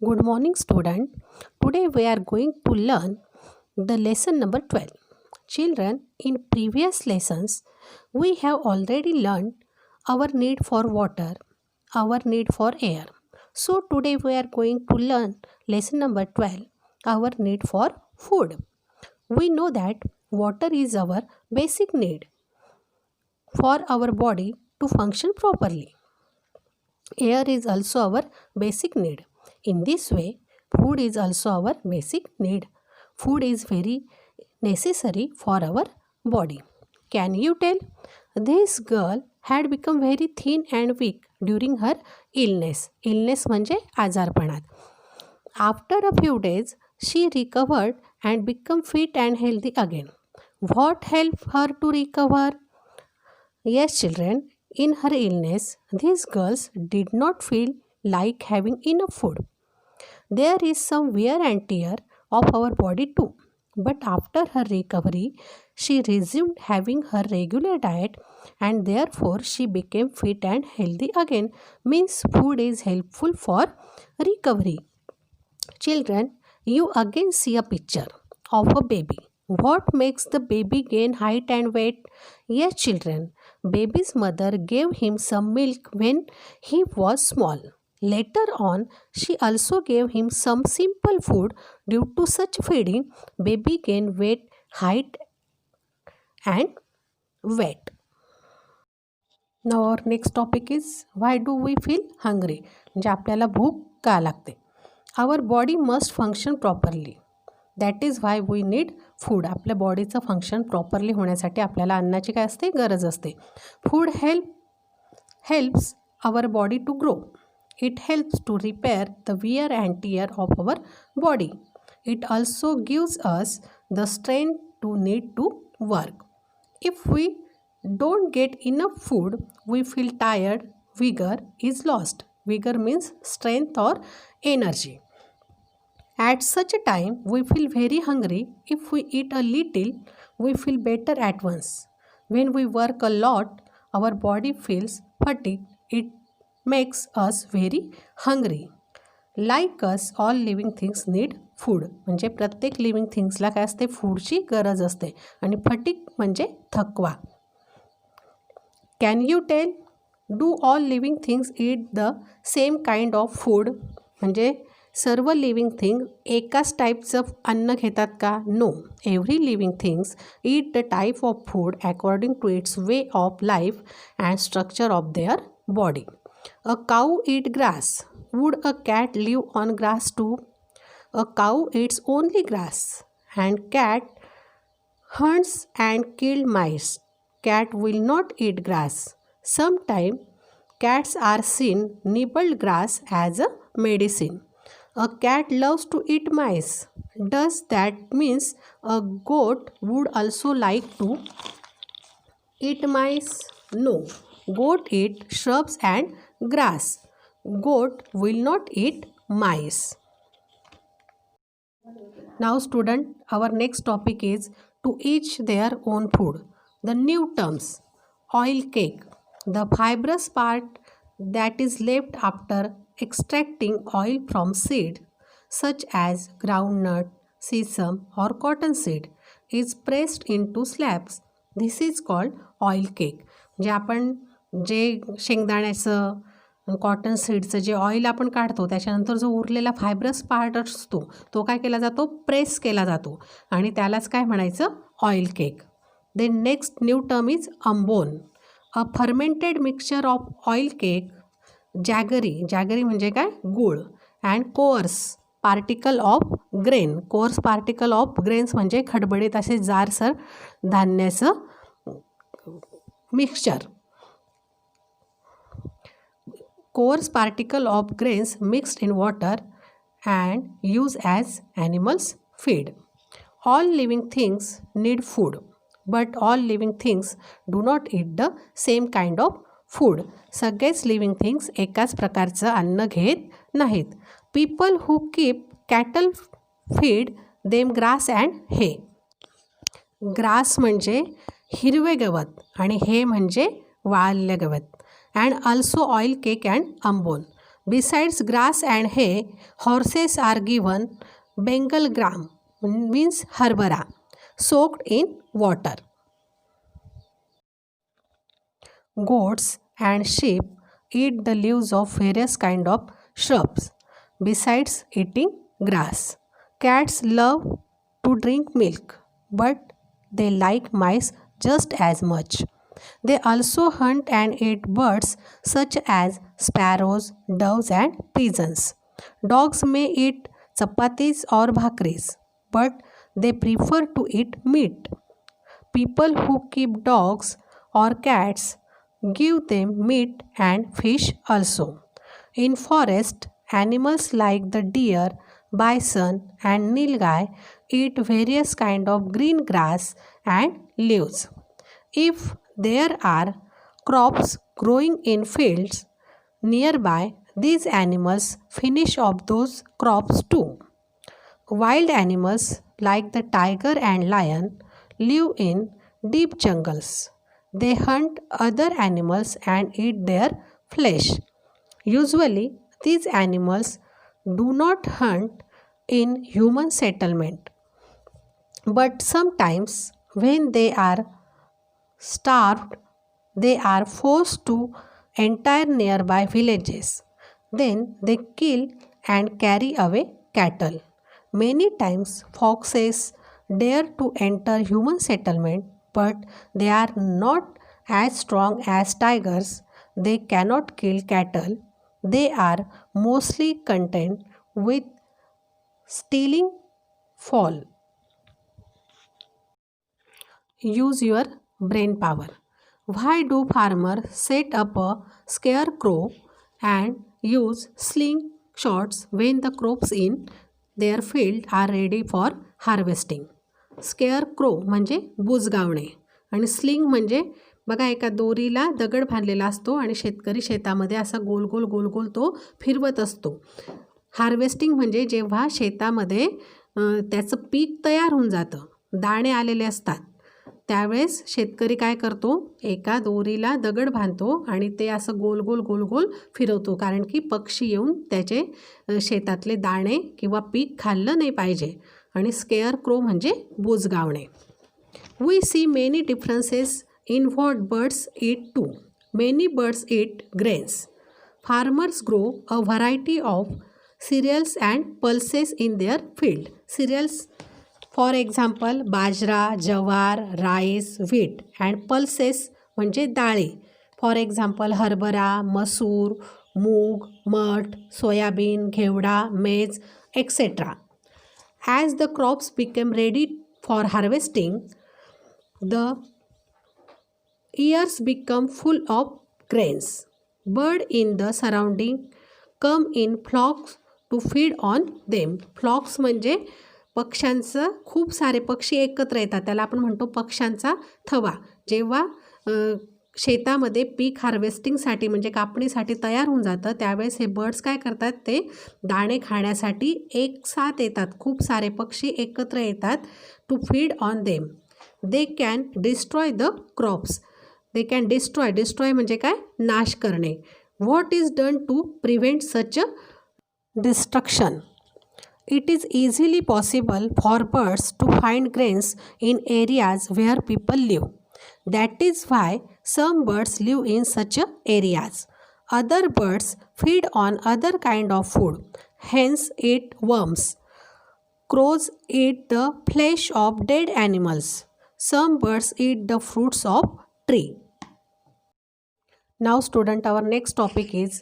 Good morning, student. Today we are going to learn the lesson number 12. Children, in previous lessons, we have already learned our need for water, our need for air. So today we are going to learn lesson number 12, our need for food. We know that water is our basic need for our body to function properly. Air is also our basic need. In this way, food is also our basic need. Food is very necessary for our body. Can you tell? This girl had become very thin and weak during her illness. Illness म्हणजे आजारपणात. After a few days, she recovered and became fit and healthy again. What helped her to recover? Yes, children, in her illness, these girls did not feel like having enough food. There is some wear and tear of our body too. But after her recovery, she resumed having her regular diet and therefore she became fit and healthy again. Means food is helpful for recovery. Children, you again see a picture of a baby. What makes the baby gain height and weight? Yes, children, baby's mother gave him some milk when he was small. Later on, she also gave him some simple food. Due to such feeding, baby gained weight, height, and weight. Now our next topic is why do we feel hungry? म्हणजे आपल्याला भूक का लागते? Our body must function properly. That is why we need food. आपल्या बॉडीचं function properly होण्यासाठी आपल्याला अन्नाची काय असते? गरज असते. Food helps our body to grow. It helps to repair the wear and tear of our body. It also gives us the strength to need to work. If we don't get enough food, we feel tired. Vigor is lost. Vigor means strength or energy. At such a time, we feel very hungry. If we eat a little, we feel better at once. When we work a lot, our body feels fatigued. It makes us very hungry. Like us, all living things need food. म्हणजे प्रत्येक living थिंग्सला काय असते? फूडची गरज असते. आणि fatigue म्हणजे थकवा. Can you tell? Do all living things eat the same kind of food? म्हणजे सर्व लिव्हिंग थिंग एकाच टाईपचं अन्न घेतात का? No. Every living things eat the type of food according to its way of life and structure of their body. A cow eats grass. Would a cat live on grass too? A cow eats only grass. And cat hunts and kills mice. Cat will not eat grass. Sometimes cats are seen nibble grass as a medicine. A cat loves to eat mice. Does that means a goat would also like to eat mice? No. Goat eat shrubs and grass. Goat will not eat mice. Now student, our next topic is to each their own food. The new terms. Oil cake. The fibrous part that is left after extracting oil from seed such as groundnut, sesame or cottonseed is pressed into slabs. This is called oil cake. म्हणजे आपण जे शेंगदाण्याचं cotton सीडचं जे oil आपण काढतो त्याच्यानंतर जो उरलेला fibrous part असतो तो काय केला जातो? प्रेस केला जातो आणि त्यालाच काय म्हणायचं? Oil cake. Then next new term is आंबोन. A fermented mixture of oil cake. Jaggery म्हणजे काय? गूळ. And coarse particle of grain. Coarse particle of grains म्हणजे खडबडीत असे जाडसर धान्याचं mixture. Coarse particle of grains mixed in water and used as animals' feed. All living things need food, but all living things do not eat the same kind of food. सगळेच living things एकाच प्रकारचं अन्न घेत नाहीत. People who keep cattle feed them grass and hay. Grass म्हणजे हिरवे गवत आणि हे म्हणजे वाळलेले गवत. And also oil cake and ambon. Besides grass and hay, horses are given Bengal gram, means harbara, soaked in water. Goats and sheep eat the leaves of various kind of shrubs besides eating grass. Cats love to drink milk, but they like mice just as much. They also hunt and eat birds such as sparrows, doves, and pigeons. Dogs may eat chapatis or bhakris, but they prefer to eat meat. People who keep dogs or cats give them meat and fish also. In forest, animals like the deer, bison, and nilgai eat various kind of green grass and leaves. If there are crops growing in fields nearby, these animals finish off those crops too. Wild animals like the tiger and lion live in deep jungles. They hunt other animals and eat their flesh. Usually, these animals do not hunt in human settlement, but sometimes when they are starved, they are forced to enter nearby villages. Then they kill and carry away cattle. Many times, foxes dare to enter human settlement, but they are not as strong as tigers. They cannot kill cattle. They are mostly content with stealing fall. Use your brain power. Why do farmers set up a scarecrow and use slingshots when the crops in their field are ready for harvesting? स्केअरक्रो म्हणजे बुजगावणे आणि sling म्हणजे बघा एका दोरीला दगड बांधलेला असतो आणि शेतकरी शेतामध्ये असा गोल गोल गोल गोल तो फिरवत असतो. हार्वेस्टिंग म्हणजे जेव्हा शेतामध्ये त्याचं पीक तयार होऊन जातं, दाणे आलेले असतात, त्यावेळेस शेतकरी काय करतो, एका दोरीला दगड बांधतो आणि ते असं गोल गोल गोल गोल फिरवतो, कारण की पक्षी येऊन त्याचे शेतातले दाणे किंवा पीक खाल्लं नाही पाहिजे. आणि स्केअरक्रो म्हणजे बुजगावणे. We see many differences in what birds eat too. Many birds eat grains. Farmers grow a variety of cereals and pulses in their field. Cereals for example bajra, jowar, rice, wheat and pulses म्हणजे डाळी. For example हरभरा, मसूर, मूग, मठ, soybean, घेवडा, मेज etcetera. As the crops became ready for harvesting, the ears become full of grains. Birds in the surrounding come in flocks to feed on them. Flocks म्हणजे पक्ष्यांचं, खूप सारे पक्षी एकत्र येतात, त्याला आपण म्हणतो पक्ष्यांचा थवा. जेव्हा शेतामध्ये पीक हार्वेस्टिंगसाठी म्हणजे कापणीसाठी तयार होऊन जातं, त्यावेळेस हे बर्ड्स काय करतात, ते दाणे खाण्यासाठी एक साथ येतात. खूप सारे पक्षी एकत्र येतात to feed on them. They can destroy the crops. They can destroy म्हणजे काय, नाश करणे. What is done to prevent such a destruction? It is easily possible for birds to find grains in areas where people live. That is why some birds live in such areas. Other birds feed on other kind of food, hence eat worms. Crows eat the flesh of dead animals. Some birds eat the fruits of tree. Now student, our next topic is,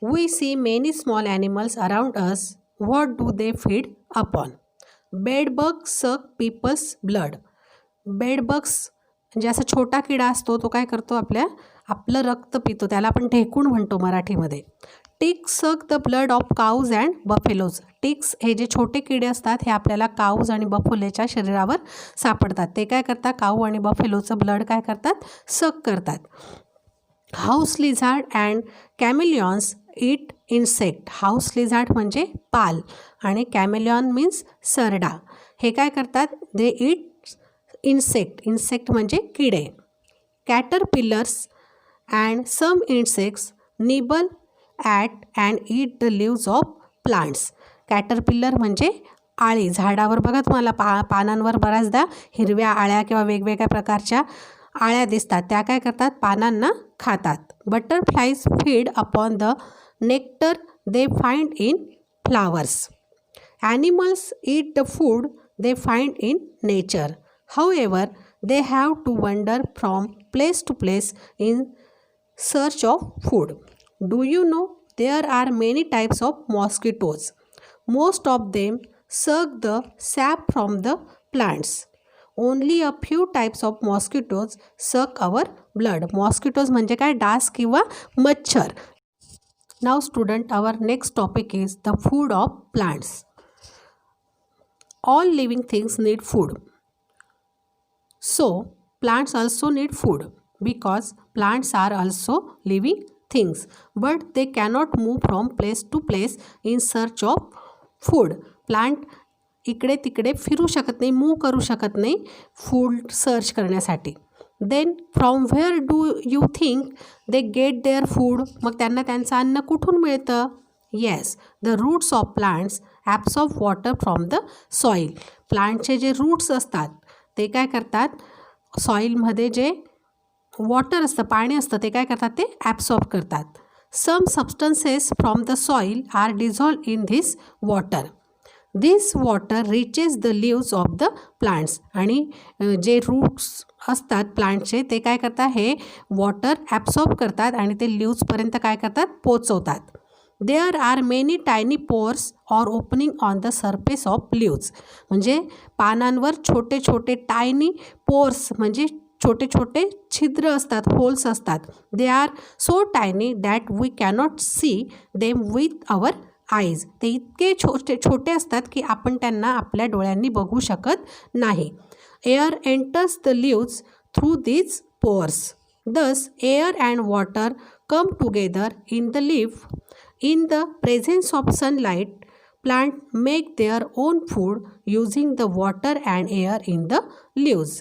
we see many small animals around us. What do they feed upon? Bedbugs suck people's blood. Bedbugs म्हणजे असा छोटा किडा असतो, तो काय करतो, आपलं रक्त पितो, त्याला आपण ढेकूण म्हणतो मराठीमध्ये. Ticks suck the blood of cows and buffaloes. Ticks हे जे छोटे किडे असतात, हे आपल्याला काऊज आणि बफेलोच्या शरीरावर सापडतात. ते काय करतात, काऊ आणि बफेलोचं ब्लड काय करतात, सक करतात. House lizard and chameleons eat insect. House lizard म्हणजे पाल आणि कॅमेलियॉन मीन्स सरडा. हे काय करतात, दे ईट इन्सेक्ट म्हणजे किडे. Caterpillars and some insects nibble at and eat the leaves of plants. Caterpillar म्हणजे आळी. झाडावर बघा तुम्हाला पानांवर बऱ्याचदा हिरव्या आळ्या किंवा वेगवेगळ्या प्रकारच्या आळ्या दिसतात. त्या काय करतात? पानांना खातात. Butterflies feed upon the nectar they find in flowers. Animals eat the food they find in nature. However, they have to wander from place to place in search of food. Do you know there are many types of mosquitoes? Most of them suck the sap from the plants. Only a few types of mosquitoes suck our blood. Mosquitoes म्हणजे काय? Dance किंवा मच्छर. Now student, our next topic is the food of plants. All living things need food. So, plants also need food because plants are also living things. But they cannot move from place to place in search of food. Plant इकडे तिकडे फिरू शकत नाही, move करू शकत नाही food search करण्यासाठी. Then from where do you think they get their food? मग त्यांना त्यांचं अन्न कुठून मिळतं? Yes, the roots of plants absorb water from the soil. प्लांटचे जे रूट्स असतात ते काय करतात? सॉईलमध्ये जे वॉटर असतं, पाणी असतं, ते काय करतात? ते ॲब्सॉर्ब करतात. Some substances from the soil are dissolve in this water. This water reaches the leaves of the plants. आणि जे रूट्स असतात प्लांटचे ते काय करतात? हे वॉटर ॲब्सॉर्ब करतात आणि ते लिव्सपर्यंत काय करतात? पोचवतात. There are many tiny pores or opening on the surface of leaves. म्हणजे पानांवर छोटे छोटे टायनी पोअर्स म्हणजे छोटे छोटे छिद्र असतात, होल्स असतात. They are so tiny that we cannot see them with our eyes. ते इतके छोटे असतात की आपण त्यांना आपल्या डोळ्यांनी बघू शकत नाही. Air enters the leaves through these pores. Thus air and water come together in the leaf. In the presence of sunlight, plants make their own food using the water and air in the leaves.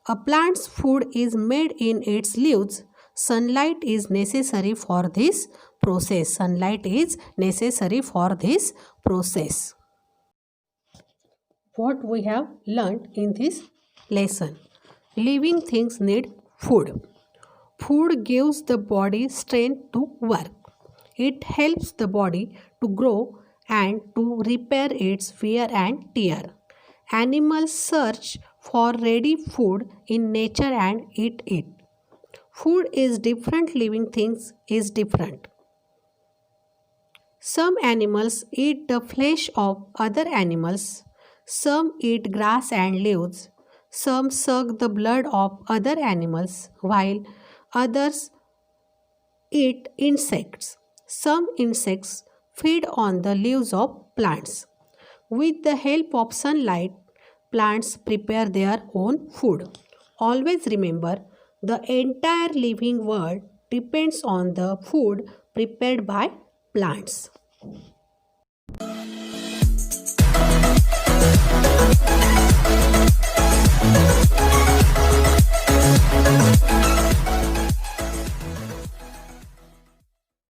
A plant's food is made in its leaves. Sunlight is necessary for this process. Sunlight is necessary for this process. What we have learned in this lesson? Living things need food. Food gives the body strength to work. It helps the body to grow and to repair its wear and tear. Animals search for ready food in nature and eat it. Food is different, living things is different. Some animals eat the flesh of other animals. Some eat grass and leaves. Some suck the blood of other animals, while others eat insects. Some insects feed on the leaves of plants. With the help of sunlight, plants prepare their own food. Always remember, the entire living world depends on the food prepared by plants.